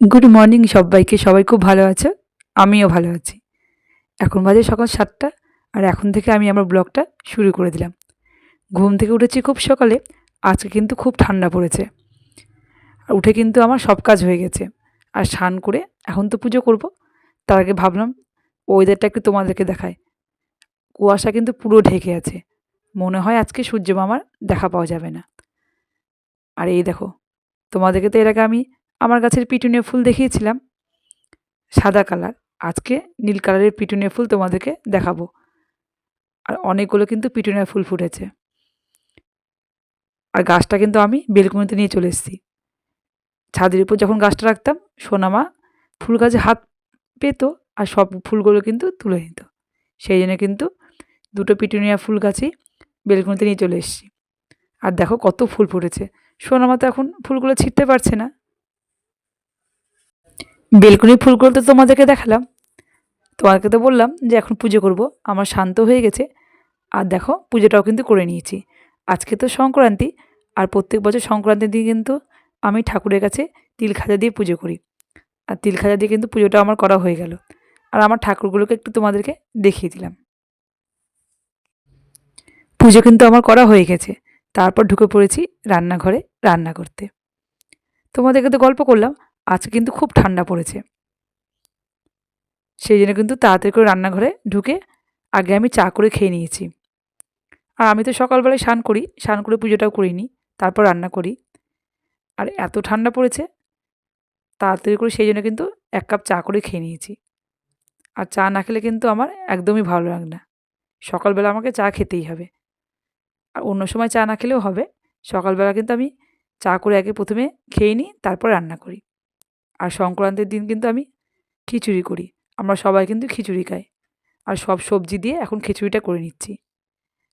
Good morning সবাইকে। সবাই খুব ভালো আছো? আমিও ভালো আছি। এখন বাজে সকাল ৭টা। আর এখন থেকে আমি আমার ব্লগটা শুরু করে দিলাম। ঘুম থেকে উঠেছি খুব সকালে। আজকে কিন্তু খুব ঠান্ডা পড়েছে। আর উঠে কিন্তু আমার সব কাজ হয়ে গেছে। আর স্নান করে এখন তো পুজো করব। তার আগে ভাবলাম ওয়েদারটা একটু তোমাদেরকে দেখাই। কুয়াশা কিন্তু পুরো ঢেকে আছে। মনে হয় আজকে সূর্য মামার দেখা পাওয়া যাবে না। আর এই দেখো, তোমাদেরকে তো এর আগে আমি আমার গাছের পিটুনিয়া ফুল দেখিয়েছিলাম সাদা কালার। আজকে নীল কালারের পিটুনিয়া ফুল তোমাদেরকে দেখাবো। আর অনেকগুলো কিন্তু পিটুনিয়া ফুল ফুটেছে। আর গাছটা কিন্তু আমি বেলকনিতে নিয়ে চলে এসেছি। ছাদের উপর যখন গাছটা রাখতাম, সোনামা ফুল গাছে হাত পেত আর সব ফুলগুলো কিন্তু তুলে নিত। সেই জন্য কিন্তু দুটো পিটুনিয়া ফুল গাছই বেলকনিতে নিয়ে চলে এসেছি। আর দেখো কত ফুল ফুটেছে। সোনামা তো এখন ফুলগুলো ছিঁড়তে পারছে না। বেলকনির ফুলগুলো তো তোমাদেরকে দেখালাম। তোমাকে তো বললাম যে এখন পুজো করব। আমার শান্ত হয়ে গেছে। আর দেখো পুজোটাও কিন্তু করে নিয়েছি। আজকে তো সংক্রান্তি। আর প্রত্যেক বছর সংক্রান্তির দিন কিন্তু আমি ঠাকুরের কাছে তিল খাজা দিয়ে পুজো করি। আর তিল খাজা দিয়ে কিন্তু পুজোটা আমার করা হয়ে গেল। আর আমার ঠাকুরগুলোকে একটু তোমাদেরকে দেখিয়ে দিলাম। পুজো কিন্তু আমার করা হয়ে গেছে। তারপর ঢুকে পড়েছি রান্নাঘরে রান্না করতে। তোমাদেরকে তো গল্প করলাম, আজকে কিন্তু খুব ঠান্ডা পড়েছে। সেই জন্য কিন্তু তাড়াতাড়ি করে রান্নাঘরে ঢুকে আগে আমি চা করে খেয়ে নিয়েছি। আর আমি তো সকালবেলায় স্নান করি, স্নান করে পুজোটাও করে নিই, তারপর রান্না করি। আর এত ঠান্ডা পড়েছে, তাড়াতাড়ি করে সেই জন্য কিন্তু ১ কাপ চা করে খেয়ে নিয়েছি। আর চা না খেলে কিন্তু আমার একদমই ভালো লাগে না। সকালবেলা আমাকে চা খেতেই হবে। আর অন্য সময় চা না খেলেও হবে। সকালবেলা কিন্তু আমি চা করে আগে ১ম এ খেয়ে নিই, তারপর রান্না করি। আর সংক্রান্তির দিন কিন্তু আমি খিচুড়ি করি। আমরা সবাই কিন্তু খিচুড়ি খাই। আর সব সবজি দিয়ে এখন খিচুড়িটা করে নিচ্ছি।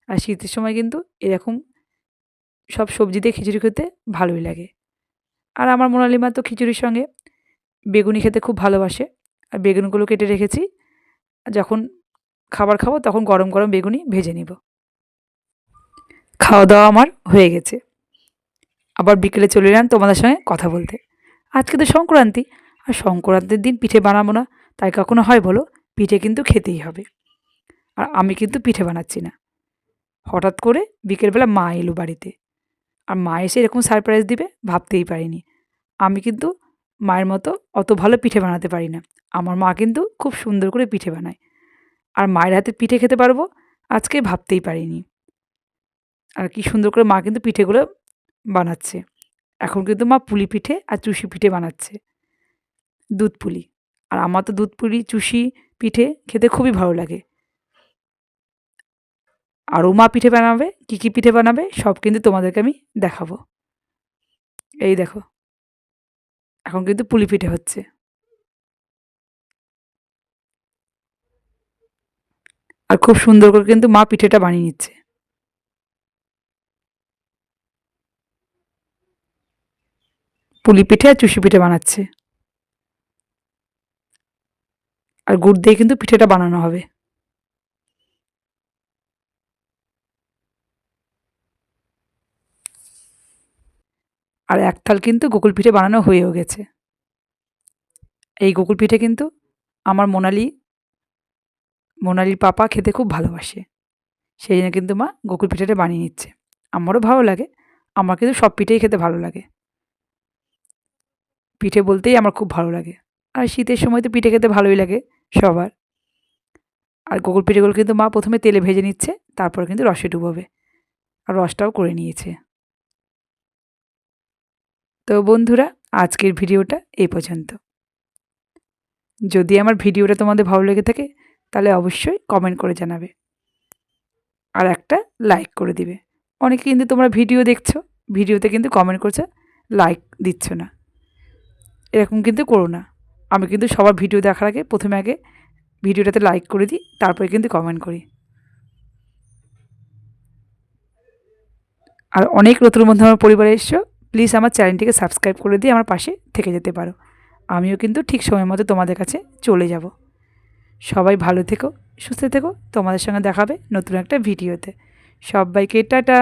আর শীতের সময় কিন্তু এরকম সব সবজি দিয়ে খিচুড়ি খেতে ভালোই লাগে। আর আমার মোনালিমা তো খিচুড়ির সঙ্গে বেগুনি খেতে খুব ভালোবাসে। আর বেগুনগুলো কেটে রেখেছি। যখন খাবার খাবো তখন গরম, গরম বেগুনি ভেজে নিব। খাওয়া-দাওয়া আমার হয়ে গেছে। আবার বিকেলে চলে এলাম তোমাদের সঙ্গে কথা বলতে। আজকে তো সংক্রান্তি। আর সংক্রান্তির দিন পিঠে বানাবো না, তাই কখনো হয় বলো? পিঠে কিন্তু খেতেই হবে। আর আমি কিন্তু পিঠে বানাচ্ছি না। হঠাৎ করে বিকেলবেলা মা এলো বাড়িতে। আর মা এসে এরকম সারপ্রাইজ দিবে ভাবতেই পারিনি। আমি কিন্তু মায়ের মতো অত ভালো পিঠে বানাতে পারি না। আমার মা কিন্তু খুব সুন্দর করে পিঠে বানায়। আর মায়ের হাতের পিঠে খেতে পারবো আজকে ভাবতেই পারিনি। আর কি সুন্দর করে মা কিন্তু পিঠেগুলো বানাচ্ছে। এখন কিন্তু মা পুলি পিঠে আর চুষি পিঠে বানাচ্ছে। দুধ পুলি। আর আমার তো দুধ পুলি, চুষি পিঠে খেতে খুবই ভালো লাগে। আরও মা পিঠে বানাবে, কী পিঠে বানাবে সব কিন্তু তোমাদেরকে আমি দেখাবো। এই দেখো, এখন কিন্তু পুলি পিঠে হচ্ছে। আর খুব সুন্দর করে কিন্তু মা পিঠেটা বানিয়ে নিচ্ছে। পুলি পিঠে আর চুষি পিঠে বানাচ্ছে। আর গুড় দিয়ে কিন্তু পিঠেটা বানানো হবে। আর এক থাল কিন্তু গোকুল পিঠে বানানো হয়েও গেছে। এই গোকুল পিঠে কিন্তু আমার মোনালির পাপা খেতে খুব ভালোবাসে। সেই জন্য কিন্তু মা গোকুল পিঠেটা বানিয়ে নিচ্ছে। আমারও ভালো লাগে। আমার কিন্তু সব পিঠেই খেতে ভালো লাগে। পিঠে বলতেই আমার খুব ভালো লাগে। আর শীতের সময় তো পিঠে খেতে ভালোই লাগে সবার। আর গোকুল পিঠেগুলো কিন্তু মা ১ম এ তেলে ভেজে নিচ্ছে, তারপরে কিন্তু রসে ডুবোবে। আর রসটাও করে নিয়েছে। তো বন্ধুরা, আজকের ভিডিওটা এই পর্যন্ত। যদি আমার ভিডিওটা তোমাদের ভালো লেগে থাকে, তাহলে অবশ্যই কমেন্ট করে জানাবে। আর একটা লাইক করে দিবে। অনেকে কিন্তু তোমরা ভিডিও দেখছো, ভিডিওতে কিন্তু কমেন্ট করছো, লাইক দিচ্ছ না। এরকম কিন্তু করো না। আমি কিন্তু সবার ভিডিও দেখার আগে ১ম এ আগে ভিডিওটাতে লাইক করে দিই, তারপরে কিন্তু কমেন্ট করি। আর অনেক নতুন বন্ধু আমার পরিবারে এসছো, প্লিজ আমার চ্যানেলটিকে সাবস্ক্রাইব করে দিয়ে আমার পাশে থেকে যেতে পারো। আমিও কিন্তু ঠিক সময় মতো তোমাদের কাছে চলে যাব। সবাই ভালো থেকো, সুস্থ থেকো। তোমাদের সঙ্গে দেখা হবে নতুন একটা ভিডিওতে। সব্বাইকে টাটা।